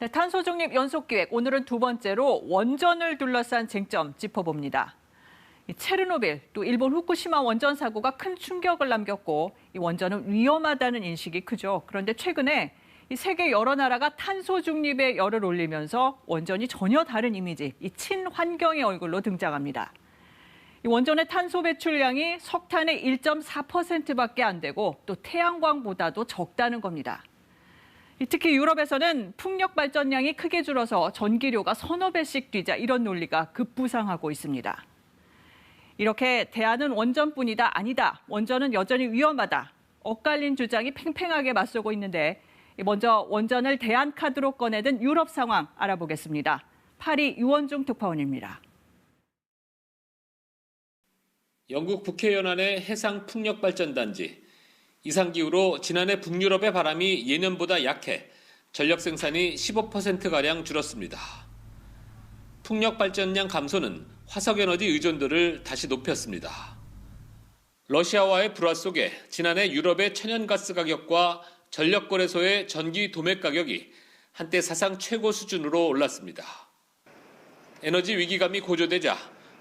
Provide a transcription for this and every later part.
네, 탄소 중립 연속 기획 오늘은 두 번째로 원전을 둘러싼 쟁점 짚어봅니다. 체르노빌 또 일본 후쿠시마 원전 사고가 큰 충격을 남겼고 이 원전은 위험하다는 인식이 크죠. 그런데 최근에 이 세계 여러 나라가 탄소 중립에 열을 올리면서 원전이 전혀 다른 이미지, 이 친환경의 얼굴로 등장합니다. 이 원전의 탄소 배출량이 석탄의 1.4%밖에 안 되고 또 태양광보다도 적다는 겁니다. 특히 유럽에서는 풍력 발전량이 크게 줄어서 전기료가 서너 배씩 뛰자 이런 논리가 급부상하고 있습니다. 이렇게 대안은 원전뿐이다, 아니다, 원전은 여전히 위험하다, 엇갈린 주장이 팽팽하게 맞서고 있는데 먼저 원전을 대안 카드로 꺼내든 유럽 상황 알아보겠습니다. 파리 유원중 특파원입니다. 영국 북해 연안의 해상 풍력 발전단지. 이상기후로 지난해 북유럽의 바람이 예년보다 약해 전력 생산이 15%가량 줄었습니다. 풍력 발전량 감소는 화석에너지 의존도를 다시 높였습니다. 러시아와의 불화 속에 지난해 유럽의 천연가스 가격과 전력거래소의 전기 도매 가격이 한때 사상 최고 수준으로 올랐습니다. 에너지 위기감이 고조되자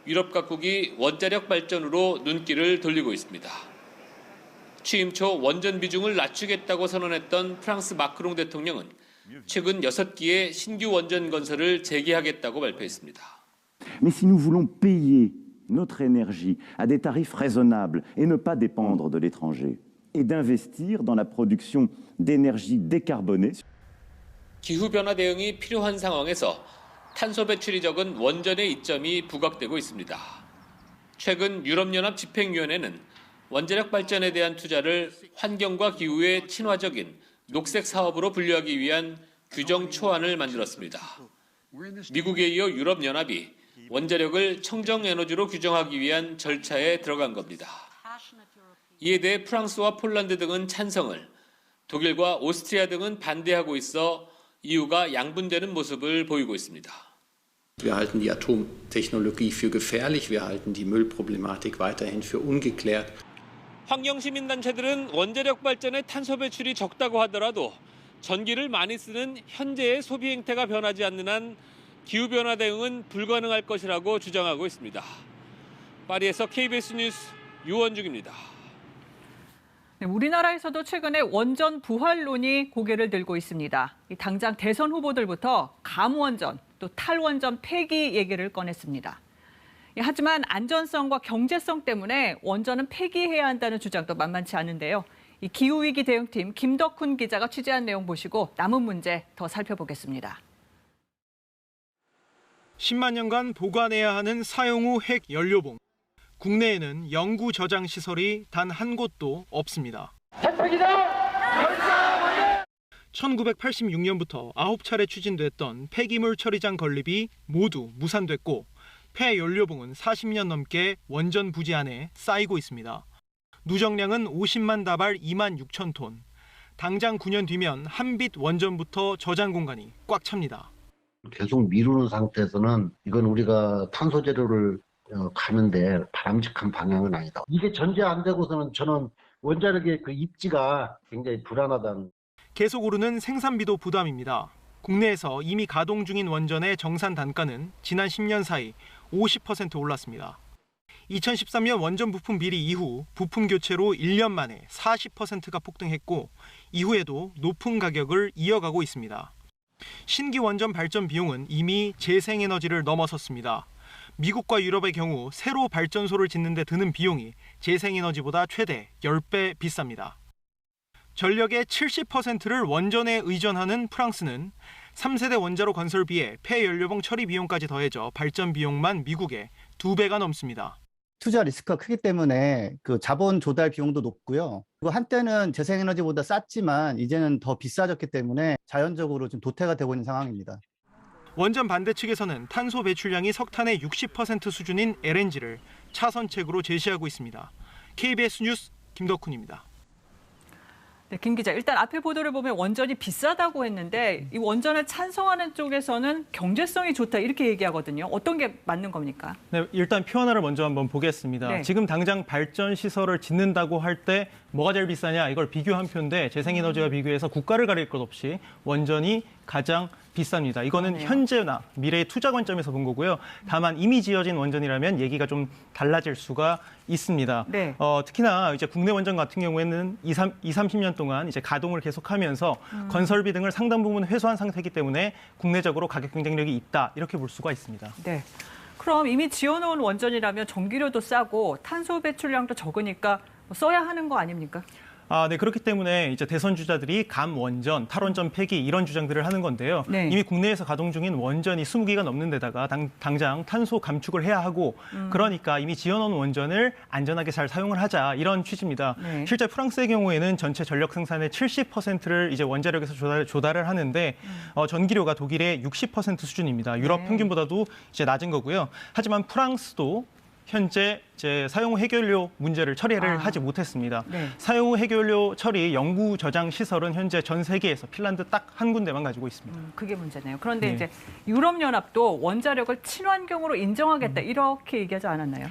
유럽 각국이 원자력 발전으로 눈길을 돌리고 있습니다. 취임 초 원전 비중을 낮추겠다고 선언했던 프랑스 마크롱 대통령은 최근 6기의 신규 원전 건설을 재개하겠다고 발표했습니다. Mais si nous voulons payer notre énergie à des tarifs raisonnables et ne pas dépendre de l'étranger et d'investir dans la production d'énergie décarbonée. 기후변화 대응이 필요한 상황에서 탄소 배출이 적은 원전의 이점이 부각되고 있습니다. 최근 유럽연합 집행위원회는 원자력 발전에 대한 투자를 환경과 기후에 친화적인 녹색 사업으로 분류하기 위한 규정 초안을 만들었습니다. 미국에 이어 유럽연합이 원자력을 청정에너지로 규정하기 위한 절차에 들어간 겁니다. 이에 대해 프랑스와 폴란드 등은 찬성을, 독일과 오스트리아 등은 반대하고 있어 EU가 양분되는 모습을 보이고 있습니다. Wir halten die Atomtechnologie für gefährlich, wir halten die Müllproblematik weiterhin für ungeklärt. 환경시민단체들은 원자력 발전의 탄소 배출이 적다고 하더라도 전기를 많이 쓰는 현재의 소비 행태가 변하지 않는 한 기후변화 대응은 불가능할 것이라고 주장하고 있습니다. 파리에서 KBS 뉴스 유원중입니다. 네, 우리나라에서도 최근에 원전 부활론이 고개를 들고 있습니다. 당장 대선 후보들부터 감원전, 또 탈원전 폐기 얘기를 꺼냈습니다. 하지만 안전성과 경제성 때문에 원전은 폐기해야 한다는 주장도 만만치 않은데요. 이 기후위기 대응팀 김덕훈 기자가 취재한 내용 보시고 남은 문제 더 살펴보겠습니다. 10만 년간 보관해야 하는 사용 후 핵 연료봉. 국내에는 영구 저장 시설이 단 한 곳도 없습니다. 1986년부터 9차례 추진됐던 폐기물 처리장 건립이 모두 무산됐고 폐 연료봉은 40년 넘게 원전 부지 안에 쌓이고 있습니다. 누적량은 50만 다발 2만 6천 톤. 당장 9년 뒤면 한빛 원전부터 저장 공간이 꽉 찹니다. 계속 미루는 상태에서는 이건 우리가 탄소 제로를 가는데 바람직한 방향은 아니다. 이게 전제 안 되고서는 저는 원자력의 그 입지가 굉장히 불안하다는. 계속 오르는 생산비도 부담입니다. 국내에서 이미 가동 중인 원전의 정산 단가는 지난 10년 사이 50% 올랐습니다. 2013년 원전 부품 비리 이후 부품 교체로 1년 만에 40%가 폭등했고 이후에도 높은 가격을 이어가고 있습니다. 신규 원전 발전 비용은 이미 재생에너지를 넘어섰습니다. 미국과 유럽의 경우 새로 발전소를 짓는 데 드는 비용이 재생에너지보다 최대 10배 비쌉니다. 전력의 70%를 원전에 의존하는 프랑스는 3세대 원자로 건설비에 폐연료봉 처리 비용까지 더해져 발전 비용만 미국의 2배가 넘습니다. 투자 리스크가 크기 때문에 그 자본 조달 비용도 높고요. 그리고 한때는 재생에너지보다 쌌지만 이제는 더 비싸졌기 때문에 자연적으로 좀 도태가 되고 있는 상황입니다. 원전 반대 측에서는 탄소 배출량이 석탄의 60% 수준인 LNG를 차선책으로 제시하고 있습니다. KBS 뉴스 김덕훈입니다. 네, 김 기자, 일단 앞에 보도를 보면 원전이 비싸다고 했는데 이 원전을 찬성하는 쪽에서는 경제성이 좋다 이렇게 얘기하거든요. 어떤 게 맞는 겁니까? 네, 일단 표 하나를 먼저 한번 보겠습니다. 네. 지금 당장 발전 시설을 짓는다고 할 때 뭐가 제일 비싸냐 이걸 비교한 표인데 재생에너지와 비교해서 국가를 가릴 것 없이 원전이 가장 비쌉니다. 이거는 그러네요. 현재나 미래의 투자 관점에서 본 거고요. 다만 이미 지어진 원전이라면 얘기가 좀 달라질 수가 있습니다. 네. 특히나 이제 국내 원전 같은 경우에는 30년 동안 이제 가동을 계속하면서 건설비 등을 상당 부분 회수한 상태이기 때문에 국내적으로 가격 경쟁력이 있다 이렇게 볼 수가 있습니다. 네. 그럼 이미 지어놓은 원전이라면 전기료도 싸고 탄소 배출량도 적으니까 뭐 써야 하는 거 아닙니까? 네, 그렇기 때문에 이제 대선 주자들이 감원전, 탈원전 폐기 이런 주장들을 하는 건데요. 네. 이미 국내에서 가동 중인 원전이 20기가 넘는 데다가 당장 탄소 감축을 해야 하고 그러니까 이미 지어놓은 원전을 안전하게 잘 사용을 하자 이런 취지입니다. 네. 실제 프랑스의 경우에는 전체 전력 생산의 70%를 이제 원자력에서 조달을 하는데 전기료가 독일의 60% 수준입니다. 유럽 네. 평균보다도 이제 낮은 거고요. 하지만 프랑스도 현재 이제 사용 후 해결료 문제를 처리를 하지 못했습니다. 네. 사용 후 해결료 처리 연구 저장 시설은 현재 전 세계에서 핀란드 딱 한 군데만 가지고 있습니다. 그게 문제네요. 그런데 네. 이제 유럽연합도 원자력을 친환경으로 인정하겠다 이렇게 얘기하지 않았나요?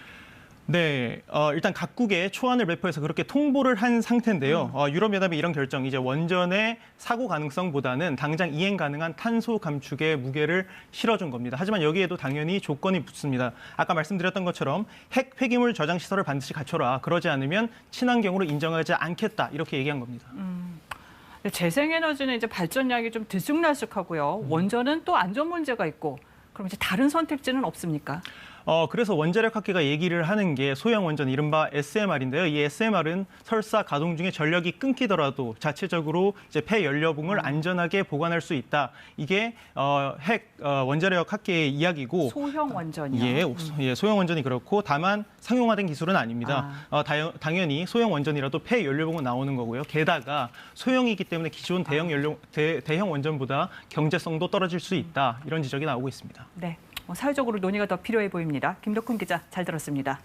네, 일단 각국에 초안을 배포해서 그렇게 통보를 한 상태인데요. 유럽연합의 이런 결정, 이제 원전의 사고 가능성보다는 당장 이행 가능한 탄소 감축에 무게를 실어준 겁니다. 하지만 여기에도 당연히 조건이 붙습니다. 아까 말씀드렸던 것처럼 핵 폐기물 저장 시설을 반드시 갖춰라. 그러지 않으면 친환경으로 인정하지 않겠다. 이렇게 얘기한 겁니다. 재생에너지는 이제 발전량이 좀 들쑥날쑥하고요. 원전은 또 안전 문제가 있고, 그럼 이제 다른 선택지는 없습니까? 그래서 원자력학회가 얘기를 하는 게 소형 원전, 이른바 SMR인데요. 이 SMR은 설사 가동 중에 전력이 끊기더라도 자체적으로 이제 폐연료봉을 안전하게 보관할 수 있다. 이게 원자력학회의 이야기고. 소형 원전이요? 예, 소형 원전이 그렇고 다만 상용화된 기술은 아닙니다. 당연히 소형 원전이라도 폐연료봉은 나오는 거고요. 게다가 소형이기 때문에 기존 대형 원전보다 경제성도 떨어질 수 있다. 이런 지적이 나오고 있습니다. 네. 사회적으로 논의가 더 필요해 보입니다. 김덕훈 기자, 잘 들었습니다.